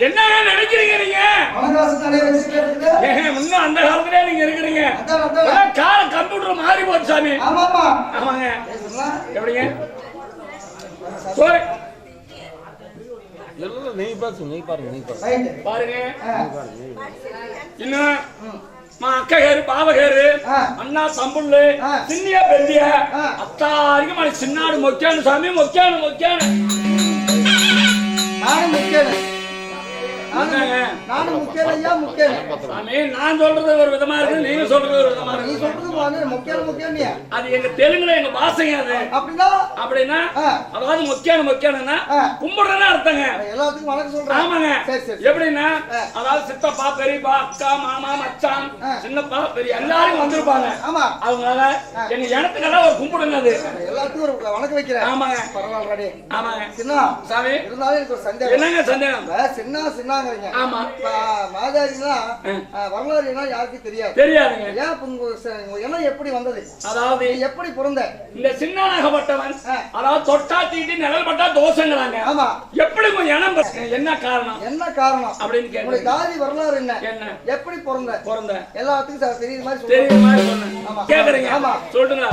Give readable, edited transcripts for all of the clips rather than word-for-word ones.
என்ன நினைக்கிறீங்க நீங்க? முன்ன அந்த காலத்திலே நீங்க இருக்கிறீங்க. காலம் கம்ப்யூட்டர் மாறி போச்சு சாமி. ஆமாங்க. எப்படிங்க பாருங்க. இன்னும் அக்ககேரு பாவகேரு அண்ணா தம்புள்ளு சின்னியா பெரிய அத்தாரிக்கு சின்னாடு மொக்கியானு சாமி. மொக்கியானு மொக்கியானு நானும் முக்கியம். நான் சொல்றது ஒரு விதமா இருக்கு, நீங்க சொல்றது ஒரு விதமா இருக்கு. நீ சொல்றது முக்கியம். அது எங்க தெலுங்குல எங்க பாசைங்க. அது அப்படின்னா அதாவது முக்கியம்னா கும்பிடுறேன்னு அர்த்தங்க. எல்லாத்துக்கும் வணக்கம் சொல்றேன். ஆமாங்க. எப்படின்னா அதாவது சித்தப்பா பெரியப்பா அக்கா மாமா மச்சான் சின்னப்பா பெரிய எல்லாரும் வந்திருப்பாங்க. அவங்களால எங்க இனத்துக்கெல்லாம் ஒரு கும்பிடுங்க. அது எல்லாத்துக்கும் ஒரு வணக்கம் வைக்கிறேன். ஆமாங்க. பரவாயில்ல. ஆமாங்க. சின்ன சாமி இருந்தாலும் எனக்கு ஒரு சந்தேகம். என்னங்க சந்தேகம்? சின்ன ஆமா. மாதாரினா வரலாறுனா யாருக்கும் தெரியாதுங்க. ஏன் எப்படி வந்தது? அதாவது எப்படி பிறந்த? இந்த சின்னனாகப்பட்டவன் அதாவது தொட்டா தீட்டி நிழல் பட்டா தோஷங்களாங்க. ஆமா. எப்படி என்ன காரணம் அப்படின்னு கேட்க ஜாதி வரலாறு என்ன? எப்படி பிறந்த? எல்லாத்துக்கும் தெரியுற மாதிரி சொன்னேன். கேக்குறீங்க? ஆமா. சொல்லுங்க.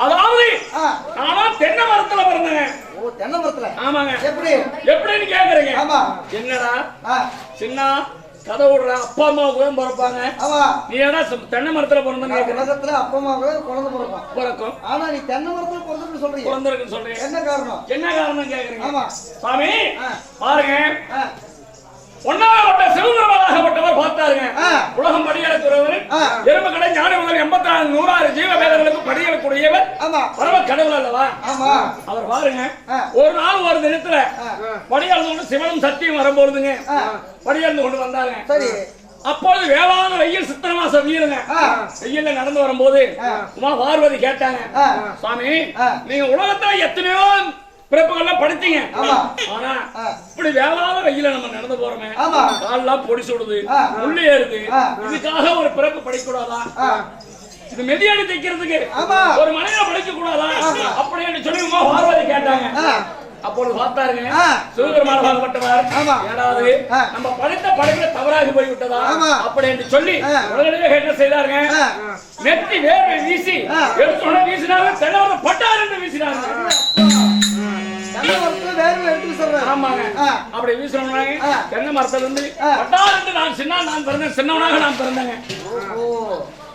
அதாவது நான் தென்னை மரத்துல பிறந்தேன். தென்னை மரத்துல? ஆமாங்க. எப்படின்னு கேக்குறீங்க? என்னடா சின்ன கதை விடுற அப்பா அம்மா உதயம் பிறப்பாங்க. நீ ஏன்னா தென்னை மரத்துல பிறந்தேன்னு கேக்குற? அப்பா அம்மா குழந்தை பிறக்கும். ஆனா நீ தென்னை மரத்துல பிறந்திருக்குன்னு சொல்றீங்க. என்ன காரணம் கேக்குறீங்க? சாமி பாருங்க. ஒன்னாகப்பட்ட சிவபெருமானாகப்பட்டவர் பார்த்தாருங்க. உலகம் படியெடுக்கிறவர் எரும கடை ஞான முதல் 84 100 ஜீவ வேதங்களுக்கு படியெடுக்கூடியவர் பரம கடவுள் அல்லவா? அவர் பாருங்க ஒரு நாள் ஒரு தினத்துல படியெழுந்து கொண்டு சிவனும் சத்தியம் வரும்பொழுதுங்க படியெழுந்து கொண்டு வந்தாங்க. அப்போது வேளாண் வெயில் சித்திரை மாசம் வீருங்க. வெயில்ல நடந்து வரும்போது உமா பார்வதி கேட்டாங்க, சுவாமி நீங்க உலகத்துல எத்தனையோ பிறப்புகள்லாம் படித்தீங்க. ஆனா இப்படி வேளாண் வெயில நம்ம நடந்து போறோமே, கால்லாம் பொடி சுடுது, முள்ளு ஏறுது, இதுக்காக ஒரு பிறப்பு படிக்கூடாதா? இது மெதியாடி தைக்கிறதுக்கு ஒரு மனிதனை படிக்க கூடாதா அப்படின்னு சொல்லி உமா பார்வதி கேட்டாங்க. அப்போது பார்த்தாருங்க சிவபெருமானாகப்பட்டவர், ஏதாவது நம்ம படித்த படிப்புல தவறாகி போய்விட்டதா அப்படின்னு சொல்லி உடனடியாக என்ன செய்தாருங்க, நெத்தி வேர்வை வீசி எடுத்து வீசினாங்க. தென்னவரை பட்டார் என்று வீசினாங்க. அப்படி வீசுறாங்க. தென்னை மரத்துல இருந்து பட்டார் என்று நான் பிறந்தேன். சின்னவனாக நான் பிறந்தேங்க.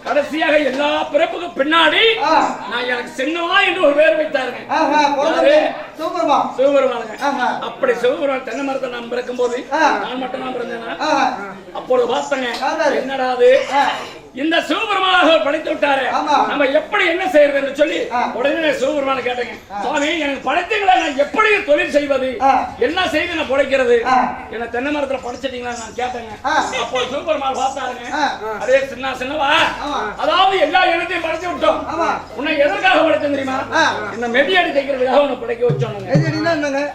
கடைசியாக எல்லா பிறப்புக்கு பின்னாடி நான் எனக்கு சின்னவா என்று ஒரு பேர் வைத்தாருங்க. சிவபெருமானுங்க. அப்படி சிவபெருமான் தென்னை மரத்தை நான் பிறக்கும் போது நான் மட்டும் நான் பிறந்தேன்னா அப்பொழுது பார்த்தங்க, என்னடாது இந்த சிவபெருமானாக படைத்து விட்டாரு, நம்ம எப்படி என்ன செய்யறது என்று சொல்லி உடனே சிவபெருமான கேட்டேங்க, சுவாமி எனக்கு படைத்தீங்களா, நான் எப்படி தொழில் செய்வது, என்ன செய்து நான் படைக்கிறது, என்ன தென்னை மரத்துல படைச்சிட்டீங்களா நான் கேட்டேங்க. அப்போ சிவபெருமான் பார்த்தாருங்க, அதே சின்னவா அதாவது எல்லா இடத்தையும் படைச்சு விட்டோம், உன்னை எதற்காக படைச்சோம் தெரியுமா, இந்த மெதியடி தைக்கிறதுக்காக உன்னை படைக்க வச்சோம்.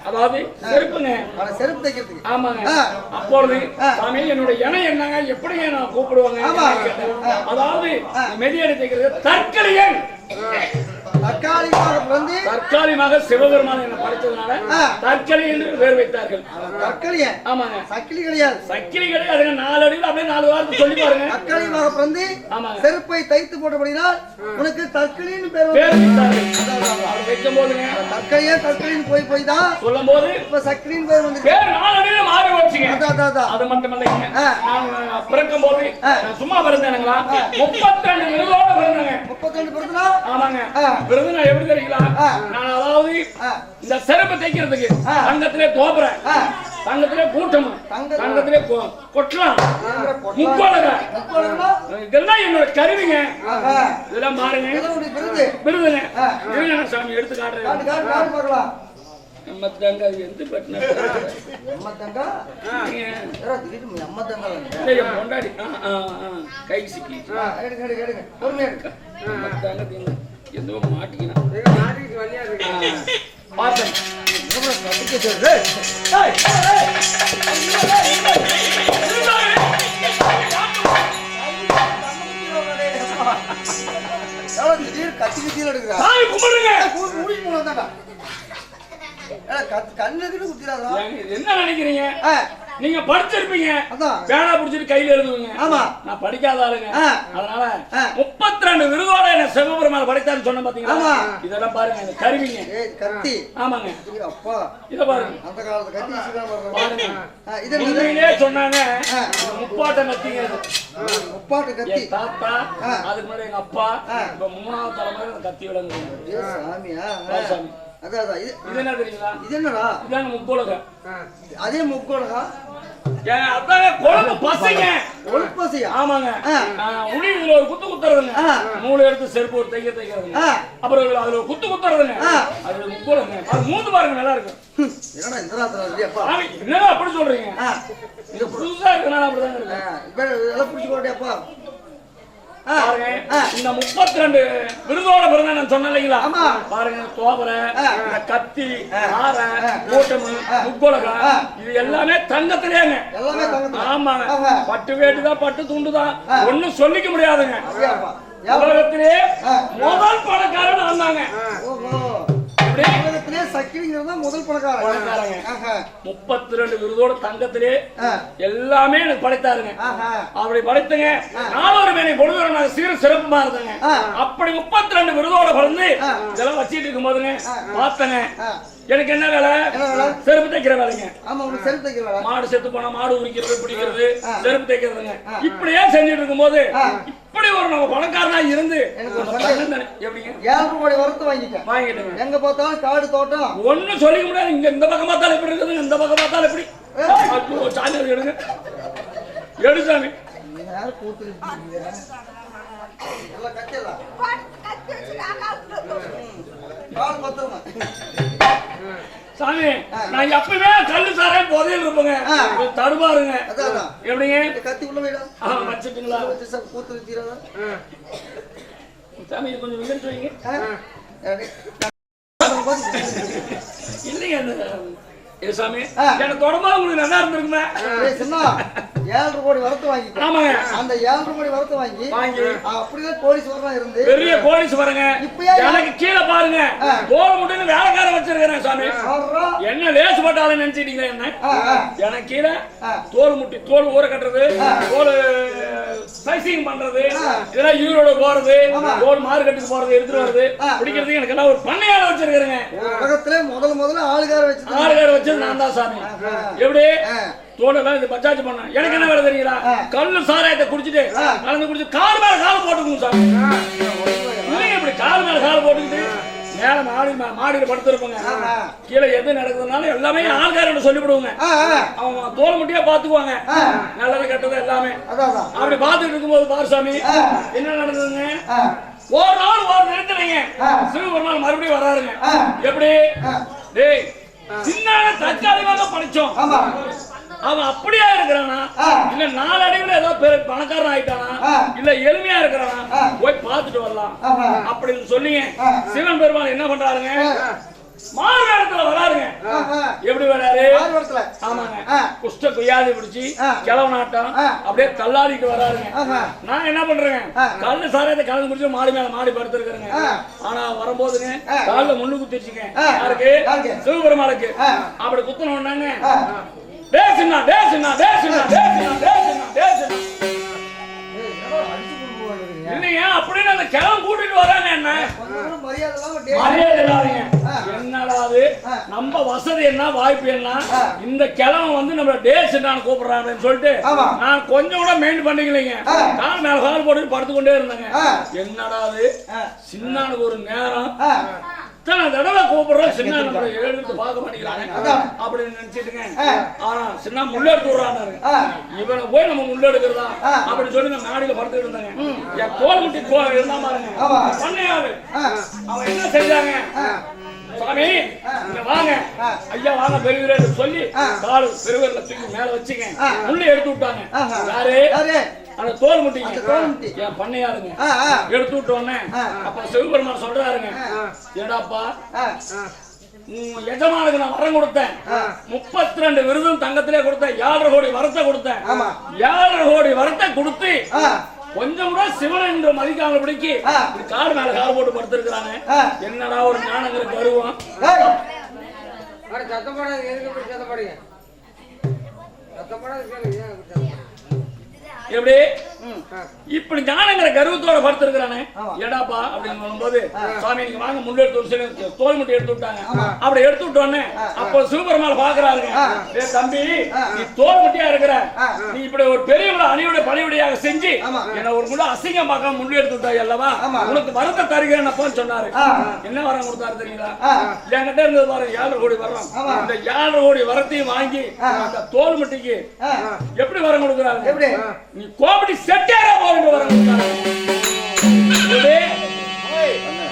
அதாவது செருப்புங்க, செருப்பு தைக்கிறதுக்கு. ஆமாங்க. அப்பொழுது சாமி என்னுடைய இனம் என்னங்க, எப்படி நான் கூப்பிடுவாங்க, அதாவது மெதியடி தைக்கிறது தற்கலியன். தற்காலிகமாக பிறந்து தற்காலிகமாக சிவபெருமான் என்ன படைத்ததுனால தற்களி என்று பேர் வைத்தார்கள். தற்களிய ஆமாங்க. சக்கிலி கிடையாது. சக்கிலி கிடையாது. 4 அடியில் அப்படியே 4 வாரத்தை சொல்லி பாருங்க. தற்காலிகமாக பிறந்து ஆமாங்க. செருப்பை தைத்து போட்டபடினால் உனக்கு தற்களின்னு பேர் வைத்தார்கள். அவர் வைக்கும் போதுங்க தற்களின்னு போய் தான் சொல்லும் போது இப்ப சக்கிலின்னு பேர் வந்து பேர் 4 அடியில மாறி வச்சுங்க. அது மட்டும் இல்லைங்க. நான் பிறக்கும் போது சும்மா பிறந்தேனுங்களா 32 விருதோட பிறந்தேங்க. 32 பிறந்தா ஆமாங்க. விருது நான் எப்படி தெரியுங்களா? நான் அதாவது இந்த செருப்பு தைக்கிறதுக்கு தங்கத்திலே கோபுரம், தங்கத்திலே கூட்டம், தங்கத்திலே கொட்டலாம், முக்கோலக இதெல்லாம் என்னோட கருவிங்க. இதெல்லாம் பாருங்க விருதுங்க. இருங்க சாமி எடுத்து காட்டுறேன். நம்ம தங்க அது எந்த பட்டின கொண்டாடி கை சிக்கி எந்தோ மாட்டிக்கணும். என்ன நினைக்கிறீங்க? நீங்க படிச்சிருப்பீங்க, பேனா புடிச்சிட்டு கையில எழுதுவீங்க. ஆமா, நான் படிக்காத ஆளுங்க. அதனால 32 விருதோட என்ன சிவபெருமான் படைத்தான்னு சொன்ன பாத்தீங்களா? இதெல்லாம் பாருங்க, இந்த கருவிங்க. கத்தி. ஆமாங்க. அப்பா இத பாருங்க. அந்த காலத்து கத்தி பாருங்க. இது உண்மையிலே சொன்னாங்க முப்பாட்ட கத்திங்க. முப்பாட்ட கத்தி. தாத்தா, அதுக்கு முன்னாடி எங்க அப்பா, இப்ப 3வது தலைமுறை அந்த கத்தி விளங்குது. சாமியா? சாமி. அதான் இது என்ன தெரியுங்களா? இது என்னடா? இதாங்க முக்கோலகம். அதே முக்கோலகம். அதாங்க கொழுப்பு பசைங்க. கொழுப்பு பசையா? ஆமாங்க. உளியில ஒரு குத்து குத்துறதுங்க. மூளை எடுத்து செருப்பு ஒரு தைக்கிறதுங்க. அப்புறம் அதுல ஒரு குத்து குத்துறதுங்க. அது முக்கோலங்க. அது மூந்து பாருங்க, நல்லா இருக்கும். என்னடா இந்த ராத்திரி இல்லையாப்பா? என்னடா அப்படி சொல்றீங்க? இது புதுசா இருக்குனால அப்படிதான் இருக்கு. இப்ப எல்லாம் புடிச்சு போட்டியாப்பா? பாருங்க, இந்த 32 விருதோட பிறந்த நான் சொன்னேன் இல்லைங்களா? பாருங்க, தோபரை, கத்தி, ஆர, கூட்டம், முக்கோலகம், இது எல்லாமே தங்கத்திலேங்க. ஆமாங்க. பட்டு வேட்டுதான், பட்டு துண்டுதான், ஒண்ணும் சொல்லிக்க முடியாதுங்க. உலகத்திலே முதல் பணக்காரன் வந்தாங்க. முதல் பணக்காரங்க. 32 விருதோட தங்கத்திலே எல்லாமே எனக்கு படைத்தாருங்க. அப்படி படைத்துங்க 4 மேனை பொழுது சீர சிறப்புமா இருந்தாங்க. அப்படி 32 விருதோட பிறந்து இதெல்லாம் வச்சிட்டு இருக்கும் போதுங்க பார்த்தங்க, எனக்கு என்ன வேலை? செருப்பு தைக்கிற வேலைங்க. மாடு செத்து போனா மாடு உரிக்கிறது, பிடிக்கிறது, செருப்பு தைக்கிறதுங்க. இப்படியே செஞ்சுட்டு இருக்கும் போது இப்படி ஒரு நம்ம பணக்காரனா இருந்து வாங்கிட்டேன். எங்க பார்த்தாலும் காடு தோட்டம், ஒன்னும் சொல்லிக்க முடியாது. இங்க இந்த பக்கம் பார்த்தாலும் எப்படி இருக்குது, இந்த பக்கம் பார்த்தாலும் எப்படி. சாமி எடுங்க, எடு சாமி. சாமி, நான் எப்பவுமே கல்லு சாரே போதையில் இருப்பேங்க. தடுமாறுங்க. எப்படிங்க? கத்தி உள்ள வச்சுட்டுங்களா? சாமி இது கொஞ்சம் விழுந்து வைங்க. இல்லைங்க சாமி, எனக்கு தொடமா உங்களுக்கு நல்லா இருந்திருக்குமே. 7 கோடி வரத்து வாங்கி. ஆமாங்க. அந்த 7 கோடி வரத்து வாங்கி அப்படியே கோடீஸ்வரனா இருந்து பெரிய கோடீஸ்வரங்க. எனக்கு கீழே பாருங்க, தோல் முட்டைன்னு வேலைக்காரன் வச்சிருக்கிறேன் சாமி. என்ன லேசுப்பட்டாலும் நினைச்சிட்டீங்களா? என்ன எனக்கு கீழே தோல் முட்டி, தோல் ஊற கட்டுறது, தோல் சைசிங் பண்றது, இதெல்லாம் ஈரோட போறது, தோல் மார்க்கெட்டுக்கு போறது, எடுத்துட்டு வருது, பிடிக்கிறதுக்கு எனக்கு எல்லாம் ஒரு பண்ணையாளர் வச்சிருக்கிறேங்க. உலகத்திலே முதல்ல ஆளுகார வச்சு நான் தான் சாமி. எப்படி தோடெல்லாம் இது பச்சாச்சு பண்ண எனக்கு என்ன வேலை தெரியுங்களா? கல்லு சாராயத்தை குடிச்சிட்டு கலந்து குடிச்சு கால் மேல கால போட்டுக்கணும் சாமி. இல்லைங்க, இப்படி கால் மேல கால போட்டுக்கிட்டு மேல மாடியில படுத்திருப்பாங்க. கீழே எது நடக்குதுனாலும் எல்லாமே ஆள்காரன் சொல்லிவிடுவாங்க. அவங்க தோல் முட்டியா பாத்துக்குவாங்க, நல்லது கெட்டது எல்லாமே. அப்படி பாத்துட்டு இருக்கும்போது பாரு சாமி, என்ன நடந்ததுங்க? ஒரு நாள் ஒரு நிறுத்தினீங்க, சிவபெருமான் மறுபடியும் வராருங்க. எப்படி? டேய், சின்ன தற்காலிகமாக படிச்சோம், அவன் அப்படியா இருக்கிறானா, இல்ல 4 அடிவில் ஏதோ பணக்காரன் ஆயிட்டானா, இல்ல எளிமையா இருக்கிறானா, போய் பார்த்துட்டு வரலாம் அப்படின்னு சொல்லிங்க. சிவன் பெருமாள் என்ன பண்றாருங்க? மாறு இடத்துல வராருங்க. எப்படி வராரு? ஆமாங்க, குஷ்ட குயாதி பிடிச்சி கிளவு நாட்டம் அப்படியே தள்ளாடிட்டு வராருங்க. நான் என்ன பண்றேங்க, கல்லு சாரையத்தை கலந்து குடிச்சு மாடி மேல மாடி படுத்திருக்கிறேங்க. ஆனா வரும்போதுங்க காலில் முள்ளு குத்திருச்சுங்க. யாருக்கு? சிவபெருமானுக்கு. அப்படி குத்தணும் ஒண்ணாங்க, பேசுனா பேசுனா பேசுனா பேசுனா பேசுனா பேசுனா இல்லைங்க அப்படின்னு அந்த கிளம்பு கூட்டிட்டு வராங்க. என்ன மரியாதை இல்லாதீங்க. என்னடாது நம்ம வசதி என்ன வாய்ப்பு என்ன, இந்த கிழமை வந்து நம்ம டேஸ் நான் கூப்பிடுறாங்கன்னு சொல்லிட்டு நான் கொஞ்சம் கூட மெயின் பண்ணிக்கலைங்க. கால் மேல கால் போட்டு படுத்துக்கொண்டே இருந்தாங்க. என்னடாது சின்னானுக்கு ஒரு நேரம் தடவை கூப்பிடுறோம், சின்ன எழுந்து பார்க்க மாட்டேங்கிறாங்க அப்படின்னு நினைச்சிட்டுங்க. ஆனா சின்ன முள்ளெடுத்து விடுறாங்க. இவனை போய் நம்ம முள்ளெடுக்கிறதா அப்படின்னு சொல்லி நான் நாடியில படுத்துட்டு இருந்தாங்க. என் கோல்முட்டி இருந்தா பாருங்க பண்ணையாரு அவன் என்ன செஞ்சாங்க, சாமி இங்க வாங்க ஐயா வாங்க பெருவீர சொல்லி காலு பெருவீரல தூக்கி மேல வச்சுங்க முள்ளு எடுத்து விட்டாங்க. யாரு? அந்த தோல் முட்டிங்க என் பண்ணையாருங்க. எடுத்து விட்டோன்னே அப்ப சிவபெருமான் சொல்றாருங்க, ஏடாப்பா எஜமானுக்கு நான் வரம் கொடுத்தேன், 32 விருதும் தங்கத்திலே கொடுத்தேன், 7.5 கோடி வரத்தை கொடுத்தேன். 7.5 கோடி வரத்தை கொடுத்து கொஞ்சம் கூட சிவன் என்று மதிக்காம பிடிக்கி காடு மேல கால் போட்டு படுத்திருக்கிறாங்க. என்னடா ஒரு ஞானங்கிற கருவம். எப்படி இப்படி ஞானங்கிற கர்வத்தோட படுத்திருக்கிறானே எடாப்பா அப்படின்னு சொல்லும்போது, சுவாமி நீங்க வாங்க முள்ளெடுத்து ஒரு சில தோல் முட்டை எடுத்து விட்டாங்க. அப்படி எடுத்து விட்டோன்னே அப்போ சிவபெருமாள் பாக்குறாருங்க, ஏ தம்பி நீ தோல் முட்டையா இருக்கிற, நீ இப்படி ஒரு பெரிய அணியோட பணிவிடையாக செஞ்சு என்ன ஒரு முள்ள அசிங்கம் பார்க்காம முள்ளு எடுத்து விட்டாய் அல்லவா, உனக்கு வரத்தை தருகிறேன் சொன்னாரு. என்ன வரம் கொடுத்தாரு தெரியுங்களா? என்கிட்ட இருந்தது பாருங்க 7.5 கோடி வரம். இந்த 7.5 கோடி வரத்தையும் வாங்கி அந்த தோல் முட்டைக்கு எப்படி வரம் கொடுக்குறாரு? நீ கோபடி செட்டியாரா போட்டு வர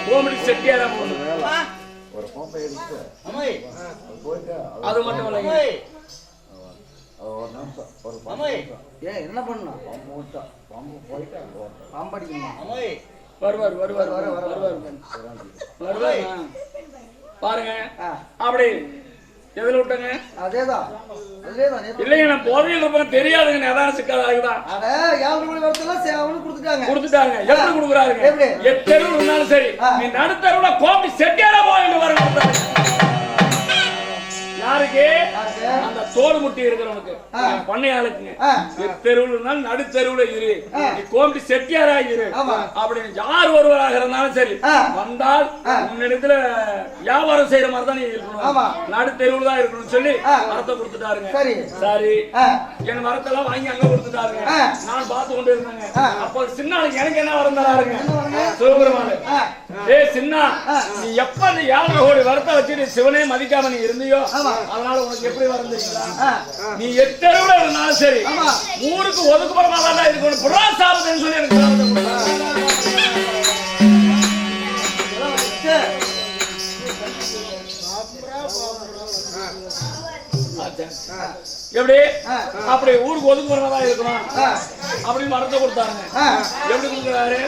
கோபடி செட்டியாரா போட்டு அது மட்டும் இல்லைங்க. என்ன பண்ணா வருவார் வருவார் வருவார் வருவார் பாருங்க. அப்படி எதுல விட்டங்க? அதேதான் இல்லைங்க, நான் போதையில் இருப்பேன் தெரியாதுங்க. அதான் சிக்கல் ஆகுதான். கொடுத்துட்டாங்க. எப்படி கொடுக்குறாருங்க? எத்தெருவு இருந்தாலும் சரி நீ நடுத்தருவுல கோபி செட்டியாரா போயிட்டு வர கொடுத்தாரு. யாருக்கு? அந்த தோல் முட்டி இருக்கிறவனுக்கு பண்ணையாளுக்குங்க. தெருவுல இருந்தாலும் நடுத்தெருவுல இரு, நீ கோம்பி செட்டியாரா இரு அப்படின்னு யார் ஒருவராக இருந்தாலும் சரி வந்தால் உன்னிடத்துல வியாபாரம் செய்யற மாதிரி தான் நீ இருக்கணும், நடுத்தெருவுல தான் இருக்கணும்னு சொல்லி மரத்தை கொடுத்துட்டாருங்க. சரி என் மரத்தெல்லாம் வாங்கி அங்க கொடுத்துட்டாருங்க. நான் பார்த்து கொண்டு இருந்தேங்க. அப்போ சின்னாளுக்கு எனக்கு என்ன வரம் தராருங்க சிவபெருமானு, ஏ சின்னா நீ எப்ப அந்த 7.5 கோடி வரத்தை வச்சுட்டு சிவனே மதிக்காம நீ இருந்தியோ அதனால உனக்கு எப்படி வரந்தீங்களா? நீ எத்தருவுல இருந்தாலும் சரி ஊருக்கு ஒதுக்குப்புறமா தான் இருக்கணும், புறாசாபத்தைன்னு சொல்லி எனக்கு எப்படி அப்படி ஊருக்கு ஒதுக்குறதா இருக்கணும் அப்படின்னு மரத்தை கொடுத்தாருங்க. எப்படி கொடுக்குறாரு?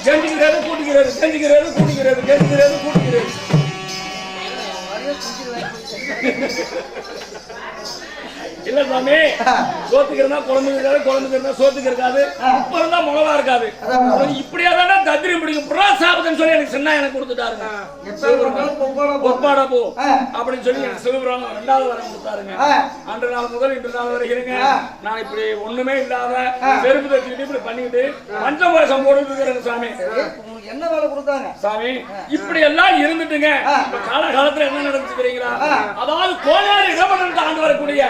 கெஞ்சிக்கிறது கூட்டிக்கிறது, கெஞ்சிக்கிறது கூட்டிக்கிறது, கெஞ்சிக்கிறது கூட்டிக்கிறது. இல்ல சாமி சோத்துக்கு இருந்தா குழம்புக்கு இருக்காது, குழம்புக்கு இருந்தா சோத்துக்கு இருக்காது, உப்பு இருந்தா மிளகா இருக்காது. இப்படியா தானே தத்திரம் பிடிக்கும் புறாசாபத்தைன்னு சொல்லி எனக்கு சின்ன எனக்கு கொடுத்துட்டாருங்க. பொற்பாடா போ அப்படின்னு சொல்லி எனக்கு சிவபுராணம் 2வது வரம் கொடுத்தாருங்க. அன்று நாள் முதல் இன்று நாள் வரைக்கும் நான் இப்படி ஒண்ணுமே இல்லாத செருப்பு தச்சுக்கிட்டு இப்படி பண்ணிக்கிட்டு பஞ்சபாசம் போட்டு இருக்கிறேன் சாமி. என்ன வேலை கொடுத்தாங்க சாமி? இப்படி எல்லாம் இருந்துட்டுங்க காலகாலத்துல என்ன நடந்துச்சு தெரியுங்களா? அதாவது கோளாறு இடமன்றம் ஆண்டு வரக்கூடிய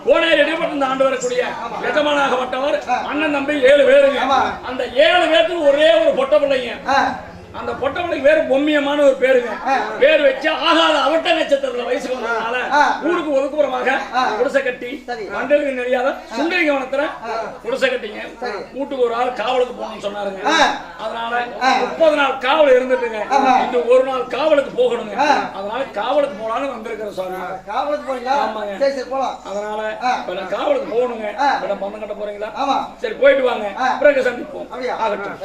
கோணேரி இடைப்பட்ட ஆண்டு வரக்கூடிய எஜமானாகப்பட்டவர் அண்ணன் தம்பி 7 பேருங்க. அந்த 7 பேருக்கு ஒரே ஒரு பொட்ட பிள்ளைங்க. அந்த பொட்ட பிள்ளைக்கு வேறு பொம்மியமான ஒரு பேருங்க. பேர் வச்சு ஆகாத அவட்ட நட்சத்திரத்துல வயசுக்கு வந்ததுனால ஊருக்கு ஒதுக்குப்புறமாக குடிசை கட்டி மண்டலுக்கு நெறியாத சுண்டரி கவனத்துல குடிசை கட்டிங்க. வீட்டுக்கு ஒரு ஆள் காவலுக்கு போகணும்னு சொன்னாருங்க. அதனால 30 நாள் காவல் இருந்துட்டுங்க. இந்த ஒரு நாள் காவலுக்கு போகணுங்க. அதனால காவலுக்கு போலான்னு வந்திருக்கிற சாமி. காவலுக்கு போறீங்களா? ஆமாங்க. சரி சரி போலாம். அதனால காவலுக்கு போகணுங்க. பந்தம் கட்ட போறீங்களா? சரி போயிட்டு வாங்க, பிறகு சந்திப்போம். ஆகட்டும்.